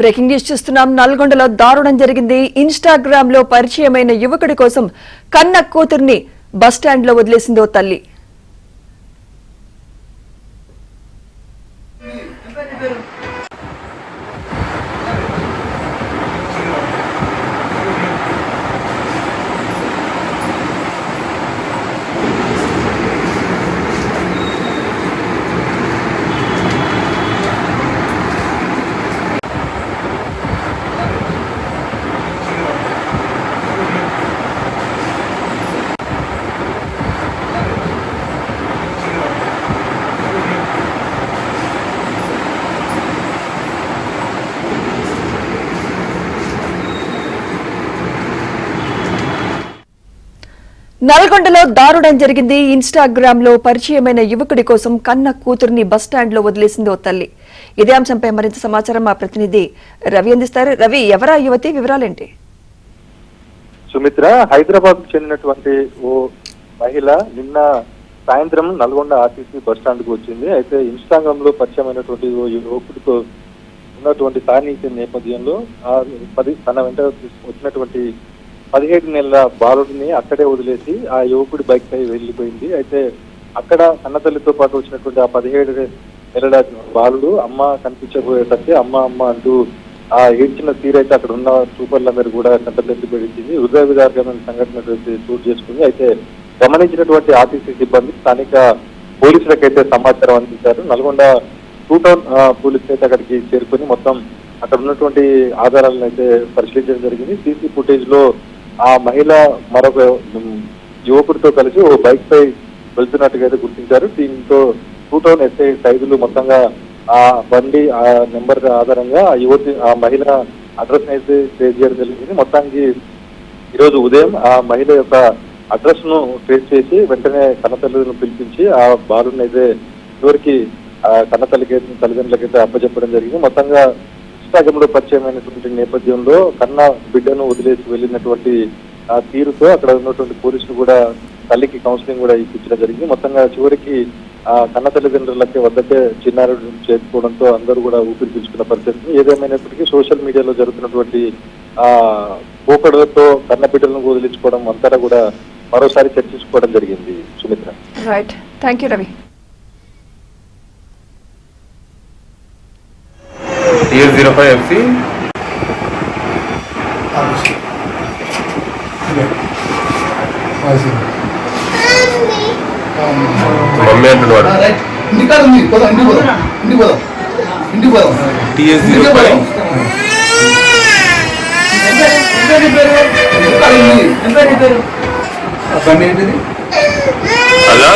Breaking news చూస్తున్నాం. నల్గొండలో దారుణం జరిగింది. ఇన్‌స్టాగ్రామ్ లో పరిచయమైన యువకుడి కోసం కన్న కూతుర్ని బస్టాండ్ లో వదిలేసిందో తల్లి. నల్గొండలో దారుణం జరిగింది. ఇన్‌స్టాగ్రామ్ లో పరిచయమైన యువకుడి కోసం కన్న కూతుర్ని బస్టాండ్ లో వదిలేసిందో తల్లి. ఇదే అంశంపై మరింత సమాచారం మా ప్రతినిధి రవి అందిస్తారు. రవి, ఎవరా యువతి, వివరాలేంటి? సుమిత్ర, హైదరాబాద్ కు చెందినటువంటి ఓ మహిళ నిన్న సాయంత్రం నల్గొండ ఆర్టీసీ బస్టాండ్ కు వచ్చింది. అయితే ఇన్‌స్టాగ్రామ్ లో పరిచయమైనటువంటి ఓ యువకుడితో ఉన్నటువంటి సాన్నిహిత్య నేపథ్యంలో తన వెంట వచ్చినటువంటి 17 నెలల బాలుడిని అక్కడే వదిలేసి ఆ యువకుడి బైక్ పై వెళ్లిపోయింది. అయితే అక్కడ కన్నతల్లితో పాటు వచ్చినటువంటి ఆ 17 నెలల బాలుడు అమ్మ కనిపించబోయేటట్టు అమ్మ అమ్మ అంటూ ఆ ఏడ్చిన తీరైతే అక్కడ ఉన్న చూపర్లందరూ కూడా కంటతెత్తి పెడించింది. హృదయ విదారకమైన సంఘటన చోటు చేసుకుంది. అయితే గమనించినటువంటి ఆర్టీసీ సిబ్బంది స్థానిక పోలీసులకైతే సమాచారం అందించారు. నల్గొండ 2 టౌన్ పోలీసులు అయితే అక్కడికి చేరుకుని మొత్తం అక్కడ ఉన్నటువంటి ఆధారాలను అయితే పరిశీలించడం జరిగింది. సీసీ ఫుటేజ్ లో ఆ మహిళ మరొక యువకుడితో కలిసి ఓ బైక్ పై వెళ్తున్నట్టుగా అయితే గుర్తించారు. దీంతో 2 టౌన్ ఎస్ఐ ఖైదులు మొత్తంగా ఆ బండి ఆ నెంబర్ ఆధారంగా ఆ మహిళ అడ్రస్ అయితే ట్రేస్ చేయడం జరిగింది. మొత్తానికి ఈరోజు ఉదయం ఆ మహిళ యొక్క అడ్రస్ ను ట్రేస్ చేసి వెంటనే కన్నతల్లిని పిలిపించి ఆ బాలుని అయితే చివరికి తల్లిదండ్రులకైతే అప్పచెప్పడం జరిగింది. మొత్తంగా ఇన్‌స్టాగ్రామ్ లో పరిచయమైనటువంటి నేపథ్యంలో కన్న బిడ్డను వదిలేసి వెళ్ళినటువంటి ఆ తీరుతో అక్కడ ఉన్నటువంటి పోలీసులు కూడా తల్లికి కౌన్సిలింగ్ కూడా ఇప్పించడం జరిగింది. మొత్తంగా చివరికి ఆ కన్న తల్లిదండ్రులకి వద్దకే చిన్నారుడు చేరుకోవడంతో అందరూ కూడా ఊపిరి పీల్చుకున్న పరిస్థితి. ఏదేమైనప్పటికీ సోషల్ మీడియాలో జరుగుతున్నటువంటి ఆ పోకడలతో కన్న బిడ్డలను వదిలించుకోవడం అంతా కూడా మరోసారి చర్చించుకోవడం జరిగింది. Sumitra. Right, thank you Ravi. TS05 FC mummy అంటున్నాడు. TS05 అలా